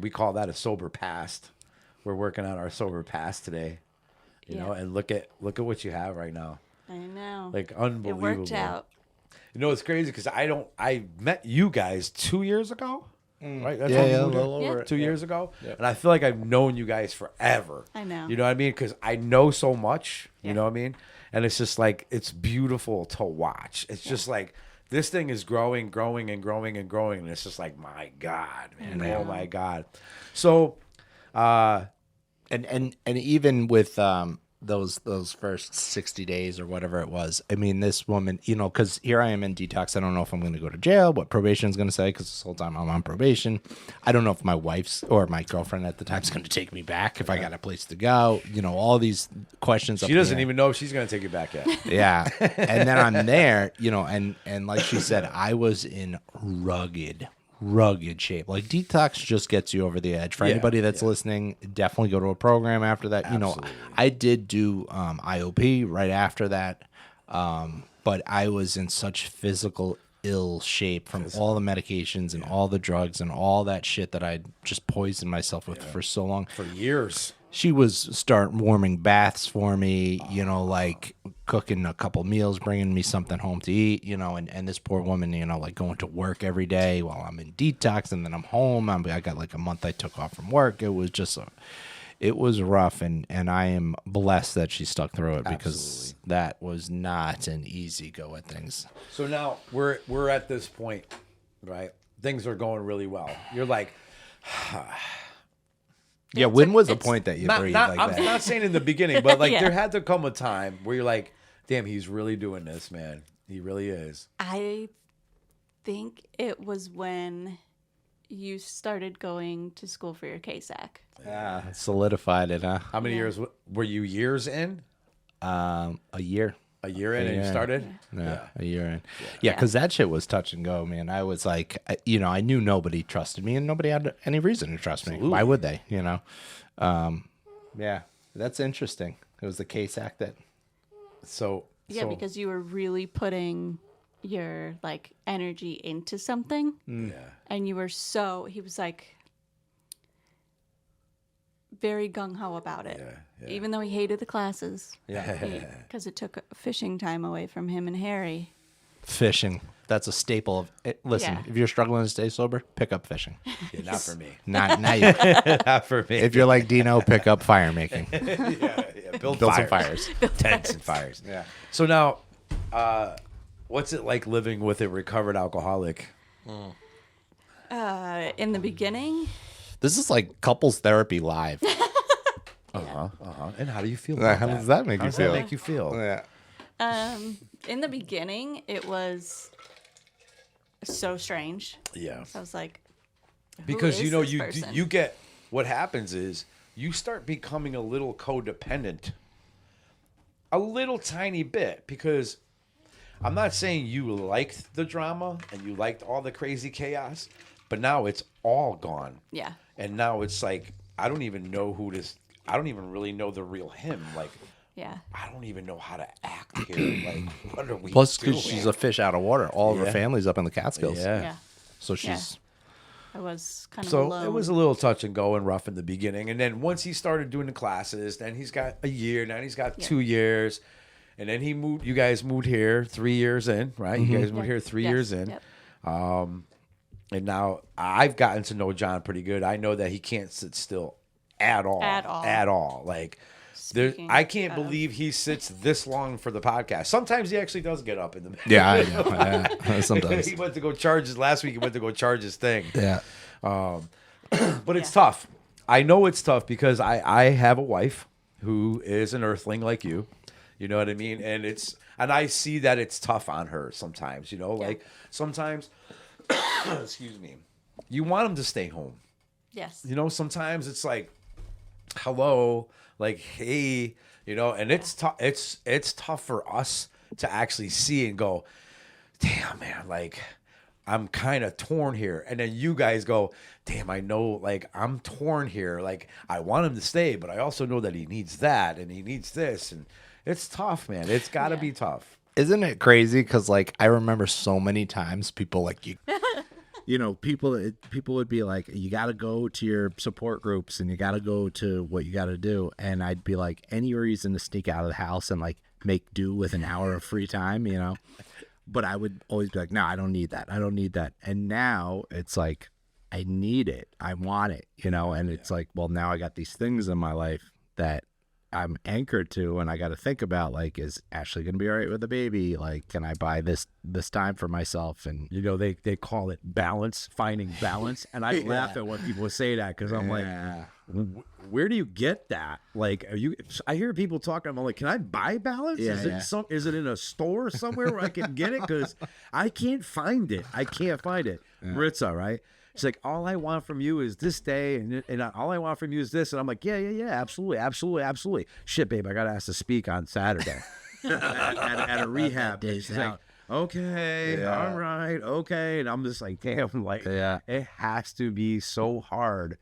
We call that a sober past. We're working on our sober past today, you know. And look at what you have right now, I know. like it unbelievable. worked out. It's crazy because I met you guys 2 years ago, right? That's Yeah, when we yeah, a moved in? little over it. 2 years ago, and I feel like I've known you guys forever. I know. You know what I mean? Because I know so much. Yeah. You know what I mean? And it's just like it's beautiful to watch. It's just like this thing is growing, growing, and growing and growing, and it's just like my God, man! Oh my God! So, And even with those first 60 days or whatever it was. I mean, this woman, you know, because here I am in detox. I don't know if I'm going to go to jail, what probation is going to say, because this whole time I'm on probation. I don't know if my wife's or my girlfriend at the time is going to take me back, if I got a place to go. You know, all these questions. She doesn't even know if she's going to take you back yet. Yeah. And then I'm there, you know, and like she said, I was in rugged shape. Like detox just gets you over the edge. For anybody that's listening, definitely go to a program after that. Absolutely. You know, I did do IOP right after that, but I was in such physical ill shape from all the medications and all the drugs and all that shit that I just poisoned myself with for so long. For years. She was start warming baths for me, you know, like cooking a couple meals, bringing me something home to eat, you know, and this poor woman, you know, like going to work every day while I'm in detox, and then I'm home. I got like a month I took off from work. It was just it was rough, and I am blessed that she stuck through it, because that was not an easy go at things. So now we're at this point, right? Things are going really well. You're like, yeah, when was the point that you breathed like I'm that? not saying in the beginning, but like Yeah. there had to come a time where you're like, damn, he's really doing this, man. He really is. I think it was when you started going to school for your KSAC. Yeah, solidified it, huh? How many years were you years in? A year. A year in and you Yeah. started? Yeah, a year in. Yeah, because that shit was touch and go, man. I was like, you know, I knew nobody trusted me, and nobody had any reason to trust me. Why would they? You know, yeah, that's interesting. It was the KSAC that. Yeah, because you were really putting your like energy into something, and you were he was like very gung ho about it. Even though he hated the classes. Yeah. Because it took fishing time away from him and Harry. Fishing. That's a staple of it. Listen, Yeah. if you're struggling to stay sober, pick up fishing. Yeah, not for me. Not you. Not for me. If you're like Dino, pick up fire making. Build some fires. Tents and fires. Yeah. So now, what's it like living with a recovered alcoholic? In the beginning, This is like couples therapy live. And how do you feel? How About does that make How you does feel? that make you feel? Yeah. in the beginning, it was so strange. Yeah. So I was like, who Because is you know this person? you get what happens is you start becoming a little codependent, a little tiny bit. Because I'm not saying you liked the drama and you liked all the crazy chaos, but now it's all gone. Yeah. And now it's like I don't even know who this. I don't even really know the real him. Like Yeah. I don't even know how to act here. Like what are we Plus, doing? because she's a fish out of water. All of her Yeah. family's up in the Catskills. Yeah. So she's. I was kind of So alone. it was a little touch and go and rough in the beginning. And then once he started doing the classes, then he's got a year. Now he's got 2 years. And then he moved. You guys moved here 3 years in, right? You guys moved here 3 years in. Yep. And now I've gotten to know John pretty good. I know that he can't sit still at all. At all. Like, Speaking I can't of- believe he sits this long for the podcast. Sometimes he actually does get up in the middle. Yeah, I know. Yeah, sometimes. He went to go charge his last week. He went to go charge his thing. Yeah. But it's tough. I know it's tough because I have a wife who is an earthling like you. You know what I mean? And I see that it's tough on her sometimes, you know, like sometimes, excuse me, you want them to stay home. Yes. You know, sometimes it's like, hello, like, hey, you know, and it's tough. It's tough for us to actually see and go, damn, man, like, I'm kind of torn here. And then you guys go, damn, I know, like, I'm torn here. Like, I want him to stay, but I also know that he needs that and he needs this. And it's tough, man. It's got to be tough. Isn't it crazy? Because like I remember so many times people like you know, people would be like, you got to go to your support groups and you got to go to what you got to do. And I'd be like, any reason to sneak out of the house and like make do with an hour of free time, you know? But I would always be like, no, I don't need that. I don't need that. And now it's like, I need it. I want it, you know? And it's like, well, now I got these things in my life that I'm anchored to, and I got to think about, like, is Ashley going to be all right with the baby? Like, can I buy this time for myself? And You know, they call it balance, finding balance. And I laugh at when people say that because I'm like, Where do you get that? Like, are you? I hear people talking. I'm like, can I buy balance? Yeah, is yeah. it Is it in a store somewhere where I can get it? Because I can't find it. Maritza, right? She's like, all I want from you is this day, and all I want from you is this. And I'm like, yeah, absolutely. Shit, babe, I got asked to speak on Saturday at a rehab. Days She's out. like, okay, all right, okay. And I'm just like, damn, like, it has to be so hard.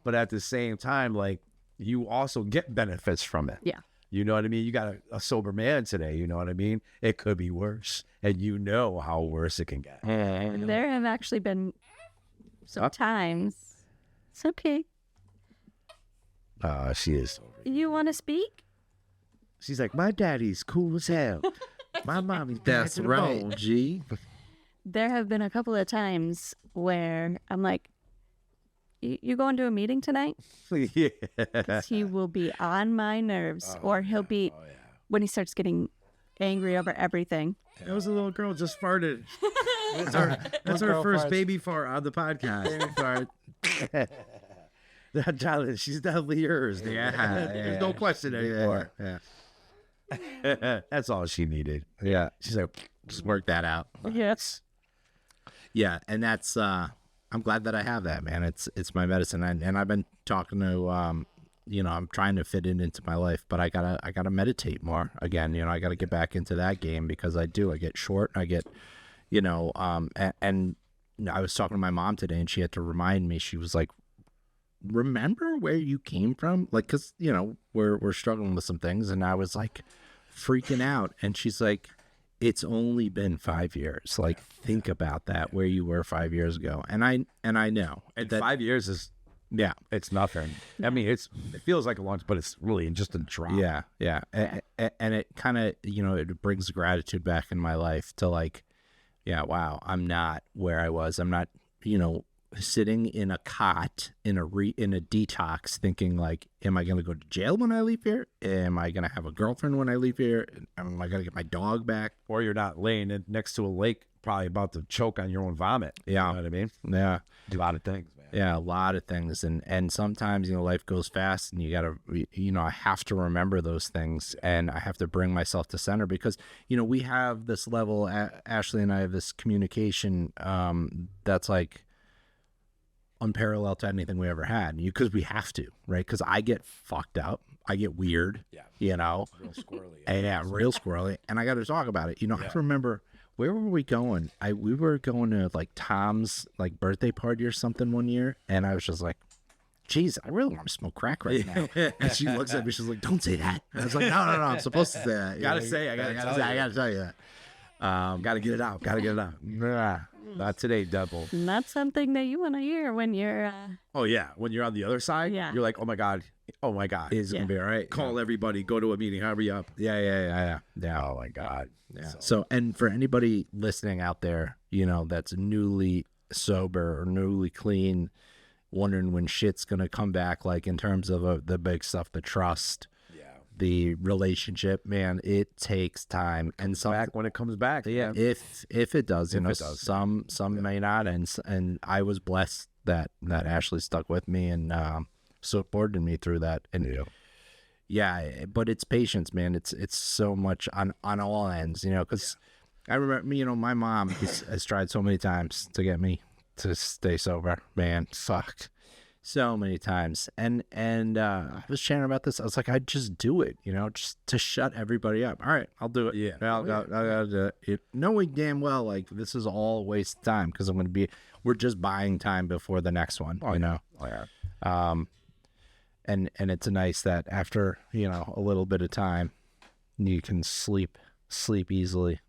But at the same time, like, you also get benefits from it. Yeah. You know what I mean? You got a sober man today. You know what I mean? It could be worse. And you know how worse it can get. There have actually been some times. It's okay. She is sober. You want to speak? She's like, my daddy's cool as hell. My mommy's bad That's to the right, bone. G. There have been a couple of times where I'm like, you going to a meeting tonight? Yeah. Because he will be on my nerves, or he'll be when he starts getting angry over everything. That was a little girl just farted. That's our first baby fart on the podcast. Baby fart. That child, she's definitely yours. There's no question anymore. Yeah. That's all she needed. Yeah. She's like, Just work that out. Yes. Yeah, and that's I'm glad that I have that, man. It's my medicine, and I've been talking to I'm trying to fit it into my life, but I gotta meditate more again. I gotta get back into that game because I get short. I get, and I was talking to my mom today, and she had to remind me. She was like, remember where you came from, like, because we're struggling with some things, and I was like freaking out, and she's like, it's only been 5 years. Like, think about that, where you were 5 years ago. And I know. and that, 5 years is, yeah, it's nothing. I mean, it feels like a lunch, but it's really just a drop. yeah. And it kind of, it brings gratitude back in my life to, like, yeah, wow, I'm not where I was. I'm not, sitting in a cot in a detox thinking like, am I going to go to jail when I leave here? Am I going to have a girlfriend when I leave here? Am I going to get my dog back? Or you're not laying next to a lake, probably about to choke on your own vomit. Yeah. You know what I mean? Yeah. A lot of things, man. Yeah, a lot of things. And sometimes, life goes fast and you got to, I have to remember those things and I have to bring myself to center because, we have this level, Ashley and I have this communication that's like unparalleled to anything we ever had because we have to, right? Because I get fucked up. I get weird, Real squirrely. Yeah, real squirrely. And I got to talk about it. I remember, where were we going? We were going to like Tom's like birthday party or something one year. And I was just like, geez, I really want to smoke crack right now. And she looks at me, she's like, don't say that. And I was like, no, I'm supposed to say that. I gotta tell you. Gotta get it out. Nah, not today, devil. Not something that you want to hear when you're. Oh yeah, when you're on the other side, Yeah. you're like, oh my god, It's going to be all right. call everybody, go to a meeting, hurry up. Yeah. Oh my god. Yeah. So, and for anybody listening out there, that's newly sober or newly clean, wondering when shit's going to come back, like in terms of the big stuff, the trust, the relationship, man, it takes time. And some, Back when it comes back. yeah, if it does, If it does. some may not. And I was blessed that Ashley stuck with me and supported me through that. And yeah, but it's patience, man. It's so much on all ends, because I remember, my mom has tried so many times to get me to stay sober, man. Fuck. So many times. And I was chatting about this. I was like, I'd just do it, just to shut everybody up. All right, I'll do it. Yeah. I'll do it. Knowing damn well, like, this is all a waste of time because we're just buying time before the next one, Oh yeah. And it's nice that after, a little bit of time, you can sleep easily.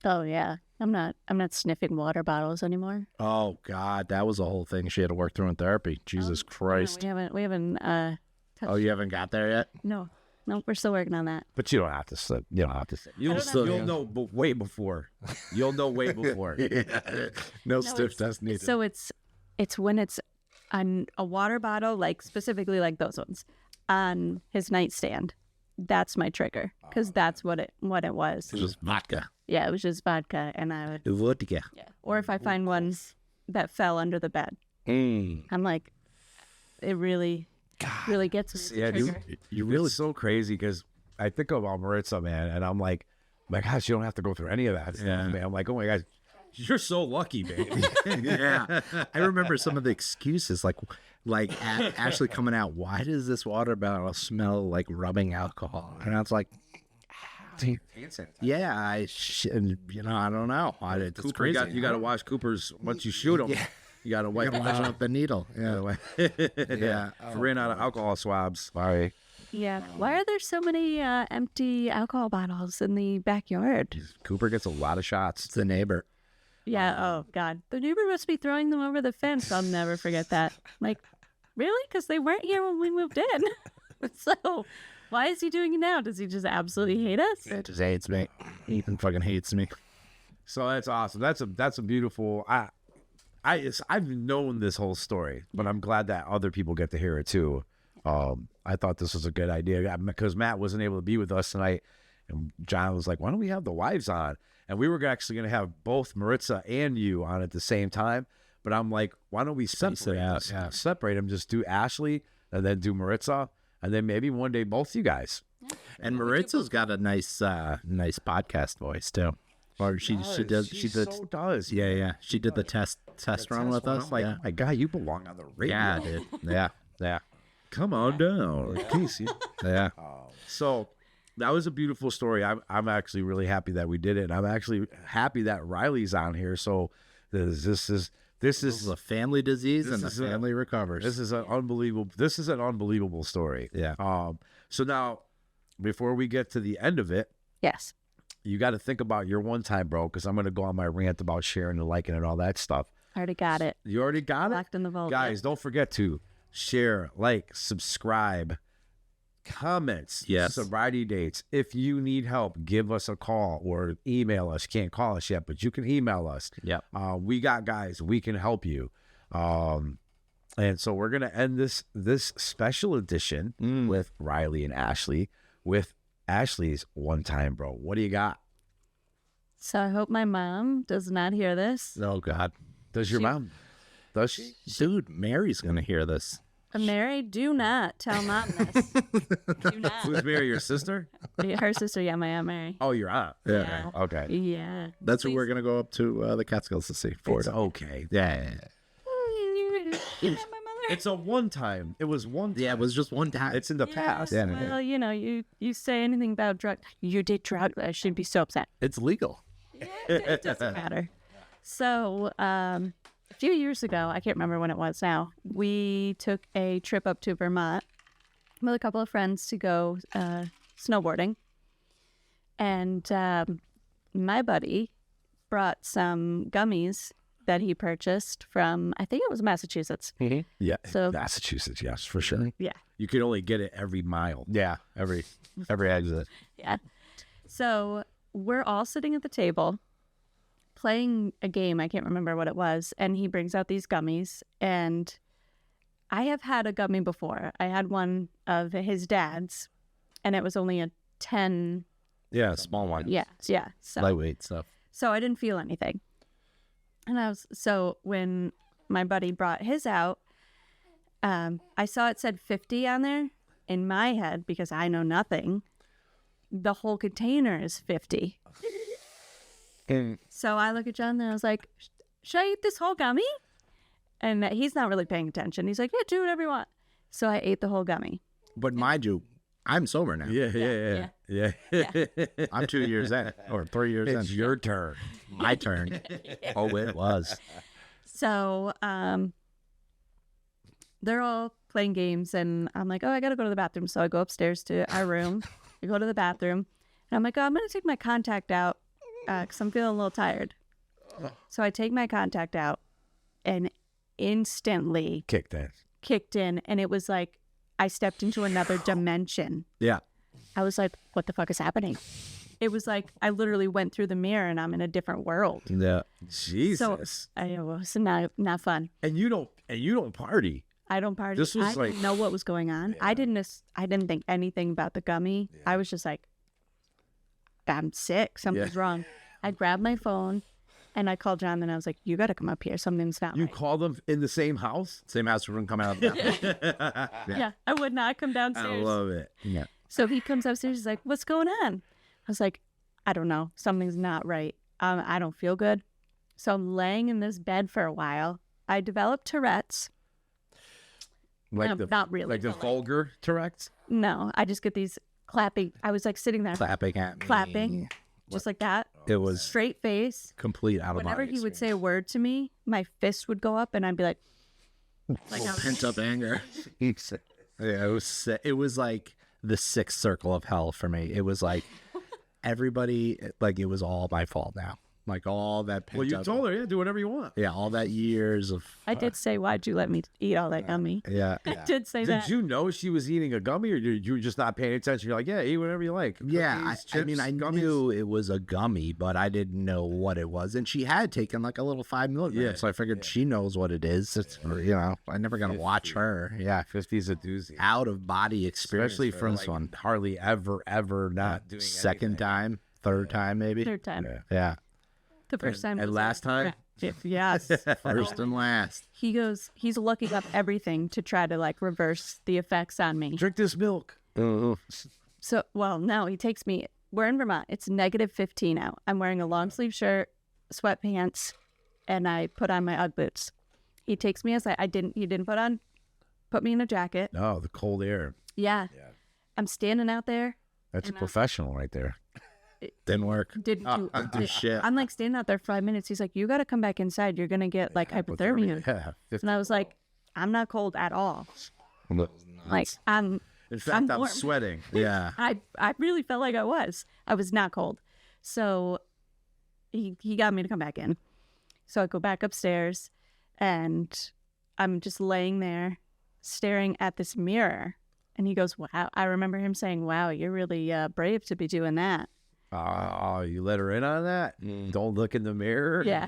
Oh yeah, I'm not sniffing water bottles anymore. Oh God, that was a whole thing she had to work through in therapy. Jesus Christ. No, we haven't. Oh, you haven't got there yet? No, we're still working on that. But you don't have to sit. You don't have to sit. You'll know way before. You'll know way before. No stiff test needed. So it's when it's on a water bottle, like specifically like those ones, on his nightstand. That's my trigger because that's what it was. It was vodka. Yeah, it was just vodka, and I would. Vodka. Yeah. Or if I find one that fell under the bed, I'm like, it really gets me. Yeah, the dude. trigger. You really so crazy because I think about Maritza, man, and I'm like, my gosh, you don't have to go through any of that stuff, man. I'm like, oh my gosh, you're so lucky, baby. Yeah, I remember some of the excuses, like Ashley coming out. Why does this water bottle smell like rubbing alcohol? And I was like, yeah, I don't know. It's Cooper, crazy. you got to wash Cooper's once you shoot him. You got to wipe Line up the needle. Yeah, yeah. Ran out of alcohol swabs. Sorry. Yeah. Why are there so many empty alcohol bottles in the backyard? Cooper gets a lot of shots. It's the neighbor. Yeah. Oh God, the neighbor must be throwing them over the fence. I'll never forget that. Like, really? Because they weren't here when we moved in. So, why is he doing it now? Does he just absolutely hate us? It just hates me. Ethan fucking hates me. So that's awesome. That's a beautiful. I've known this whole story, but I'm glad that other people get to hear it too. I thought this was a good idea because Matt wasn't able to be with us tonight, and John was like, "Why don't we have the wives on?" And we were actually going to have both Maritza and you on at the same time, but I'm like, "Why don't we separate it out, this? yeah. Separate them. Just do Ashley and then do Maritza, and then maybe one day both you guys." And Maritza's got a nice podcast voice too. Or she does. so does. Yeah. She did the test run with us. I'm like, Yeah. "Oh my God, you belong on the radio." Yeah, dude. Yeah. Come on down, Casey. Yeah. So that was a beautiful story. I'm actually really happy that we did it. I'm actually happy that Riley's on here. So this is This is a family disease, and the is a- family recovers. this is an unbelievable story. Yeah. So now, before we get to the end of it, Yes. you got to think about your one time, bro, because I'm going to go on my rant about sharing and liking and all that stuff. I already got it. You already got it? Locked in the vault. Guys, don't forget to share, like, subscribe, comments, Yes. sobriety dates. If you need help, give us a call or email us. Can't call us yet, but you can email us. Yep. We got guys. We can help you. And so we're gonna end this special edition with Riley and Ashley with Ashley's one time, bro. What do you got? So I hope my mom does not hear this. Oh God, Does your mom? Does she? dude, Mary's gonna hear this. Mary, do not tell mom this. Do not. Who's Mary? Your sister? Her sister, yeah, my Aunt Mary. Oh, your aunt. Yeah. Okay. Yeah. That's what we're gonna go up to the Catskills to see. It's Florida. okay. Yeah. My mother. It's a one time. It was one. Yeah, it was just one time. It's in the past. Yeah. Well, you know, you say anything about drugs, you did drugs, I should be so upset. It's legal. It doesn't matter. So, a few years ago, I can't remember when it was now, we took a trip up to Vermont with a couple of friends to go snowboarding. And my buddy brought some gummies that he purchased from, I think it was Massachusetts. Yeah. So- Massachusetts, yes, for sure. Yeah. You can only get it every mile. Yeah, every exit. Yeah. So we're all sitting at the table playing a game. I can't remember what it was. And he brings out these gummies. And I have had a gummy before. I had one of his dad's, and it was only a 10. Yeah, small one. Yeah. Yeah. So, Lightweight stuff. so I didn't feel anything. And so when my buddy brought his out, I saw it said 50 on there. In my head, because I know nothing, the whole container is 50. So I look at John and I was like, should I eat this whole gummy? And he's not really paying attention. He's like, yeah, do whatever you want. So I ate the whole gummy. But mind you, I'm sober now. Yeah. I'm 2 years in, or 3 years It's in. your turn. My turn. Oh, it was. So they're all playing games, and I'm like, oh, I got to go to the bathroom. So I go upstairs to our room. I go to the bathroom, and I'm like, oh, I'm going to take my contact out because I'm feeling a little tired. So I take my contact out, and instantly Kick that. kicked in, and it was like I stepped into another dimension. Yeah. I was like, what the fuck is happening? It was like I literally went through the mirror and I'm in a different world. Yeah. Jesus. So it was not fun. and you don't party. I don't party. This was I like- didn't know what was going on. I didn't think anything about the gummy. I was just like, I'm sick. Something's wrong. I grabbed my phone And I called John and I was like, you got to come up here. Something's not You right. called them in the same house? Same house we're gonna come out of. That. Yeah, I would not come I downstairs. love it. Yeah. So he comes upstairs. He's like, what's going on? I was like, I don't know. Something's not right. I don't feel good. So I'm laying in this bed for a while. I developed Tourette's. Like No, not really, Like the but like- vulgar Tourette's? No, I just get these clapping. I was like sitting there Clapping at me. clapping, just like that. It was Straight face. complete out of Whenever body he would say a word to me, my fist would go up and I'd be like I was- pent up anger. Yeah, it was like the sixth circle of hell for me. It was like everybody, like it was all my fault now. Like all that pent Well, you up. told her, yeah, do whatever you want. Yeah, all that years of. I did say, why'd you let me eat all that gummy? Yeah. I did say Did that. you know she was eating a gummy, or did you just not paying attention? You're like, yeah, eat whatever you like. Yeah, Cookies, I mean, chips, I gummies. knew it was a gummy, but I didn't know what it was. And she had taken like a little 5 milligrams, Yeah, so I figured she knows what it is. It's, you know, I'm never gonna watch her. Yeah, 50's a doozy. out of body experience, Especially for for this like, one. hardly ever not doing Second anything. time, third time, maybe. Third time. Yeah, The first time. And was last time? Yes. first and last. He's looking up everything to try to like reverse the effects on me. Drink this milk. So, well, no, he takes me. We're in Vermont. It's negative 15 out. I'm wearing a long sleeve shirt, sweatpants, and I put on my UGG boots. He takes me aside. He didn't put me in a jacket. No, the cold air. Yeah. I'm standing out there. That's a professional right there. Didn't work. Didn't do, Do shit. I'm like standing out there 5 minutes. He's like, you got to come back inside. You're going to get like hypothermia. Yeah, 50. And I was like, I'm not cold at all. Like, In fact, I'm I'm warm. sweating. Yeah. I really felt like I was. I was not cold. So he got me to come back in. So I go back upstairs and I'm just laying there staring at this mirror. And he goes, wow. I remember him saying, wow, you're really brave to be doing that. Oh, you let her in on that? Don't look in the mirror? Yeah.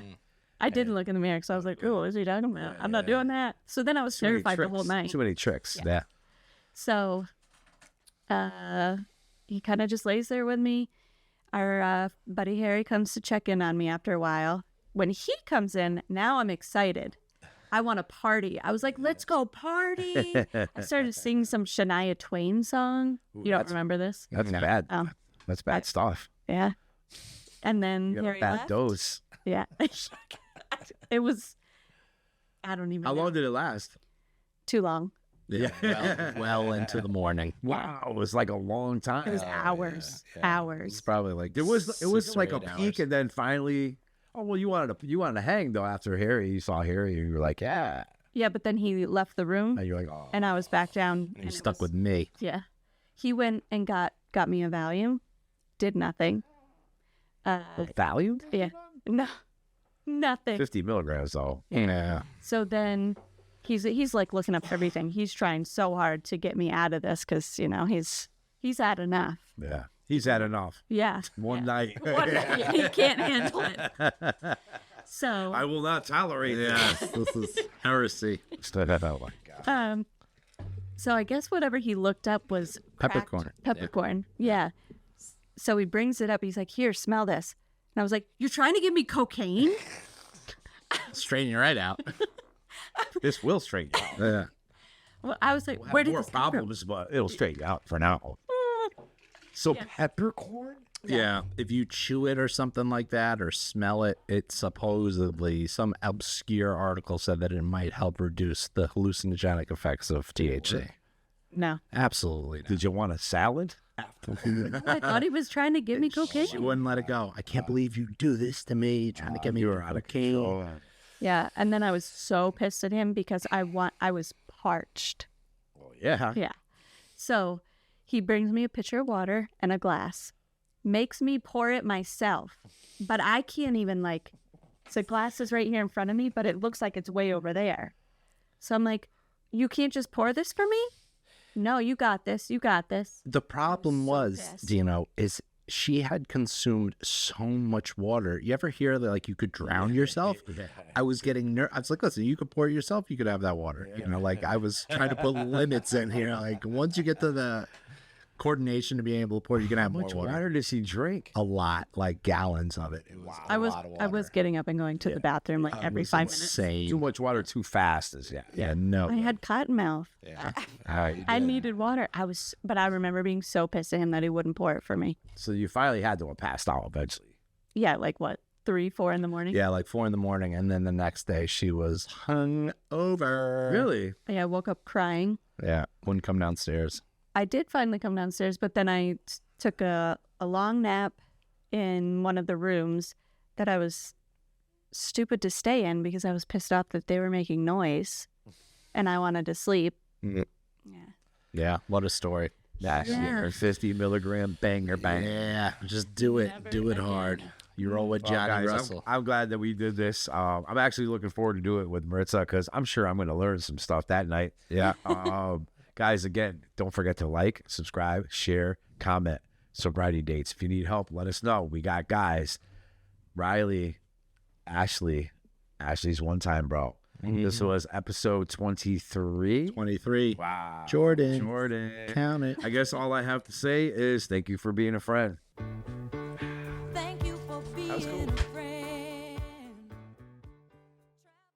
I didn't look in the mirror because I was like, oh, what is he talking about? I'm not doing that. So then I was Too many terrified the whole tricks. night. Too many tricks. Yeah. So he kind of just lays there with me. Our buddy Harry comes to check in on me after a while. When he comes in, now I'm excited. I want to party. I was like, let's go party. I started singing some Shania Twain song. You don't remember this? That's bad. Oh. That's bad stuff. Yeah. And then You got a Harry bad left. dose. Yeah. It was, I don't even How know. long did it last? Too long. Yeah. Well into the morning. Wow, it was like a long time. It was hours. Hours. It's probably like It was 6 like or a 8 peak, hours. and then finally, oh well, you wanted to hang though after Harry. You saw Harry, and you were like, yeah. Yeah, but then he left the room And you're like, oh, and I was back down. You stuck with me. Yeah. He went and got me a Valium. Did nothing. value? Yeah. No. Nothing. 50 milligrams though. Yeah. So then he's like looking up everything. He's trying so hard to get me out of this because, you know, he's had enough. Yeah, he's had enough. Yeah. One night. One night, he can't handle it. So I will not tolerate Yeah. This is heresy. Oh my god. so I guess whatever he looked up was cracked Peppercorn. Peppercorn. Yeah. So he brings it up. He's like, here, smell this. And I was like, you're trying to give me cocaine? Straighten your right out. This will straighten you out. Yeah. Well, I was like, where did More this come from? problems, but it'll straighten you out for now. So peppercorn? Yeah. If you chew it or something like that or smell it, it supposedly, some obscure article said that it might help reduce the hallucinogenic effects of THC. No. Absolutely. Not. Did you want a salad? I thought he was trying to give me cocaine. She wouldn't let it go. I can't believe you do this to me, trying to get me out of cocaine. Yeah, and then I was so pissed at him because I was parched. Yeah. Yeah. So he brings me a pitcher of water and a glass, makes me pour it myself, but I can't even the glass is right here in front of me, but it looks like it's way over there. So I'm like, you can't just pour this for me? No, you got this. You got this. The problem was, pissed. Dino, is she had consumed so much water. You ever hear that like you could drown yourself? I was getting I was like, listen, you could pour it yourself, you could have that water. You know, like I was trying to put limits in here. Like once you get to the coordination to be able to pour. You can have How more much water. water does he drink? A lot, like gallons of it. It was I was getting up and going to the bathroom like every 5 minutes. insane. Too much water too fast is Yeah, no. I had cotton mouth. I needed water. But I remember being so pissed at him that he wouldn't pour it for me. So you finally had to have passed out eventually. Yeah, like what, 3, 4 in the morning? Yeah, like 4 a.m, and then the next day she was hung over. Really? Yeah, I woke up crying. Yeah, wouldn't come downstairs. I did finally come downstairs, but then I took a long nap in one of the rooms that I was stupid to stay in because I was pissed off that they were making noise and I wanted to sleep. Mm. Yeah. Yeah, what a story. Yeah. 50 milligram banger bang. Yeah, just do it. Do it hard. You roll with Well, Johnny guys, Russell. I'm glad that we did this. I'm actually looking forward to do it with Maritza because I'm sure I'm going to learn some stuff that night. Yeah. Guys, again, don't forget to like, subscribe, share, comment. Sobriety dates. If you need help, let us know. We got guys. Riley, Ashley's one time, bro. This was episode 23. 23. Wow. Jordan. Jordan. Count it. I guess all I have to say is thank you for being a friend.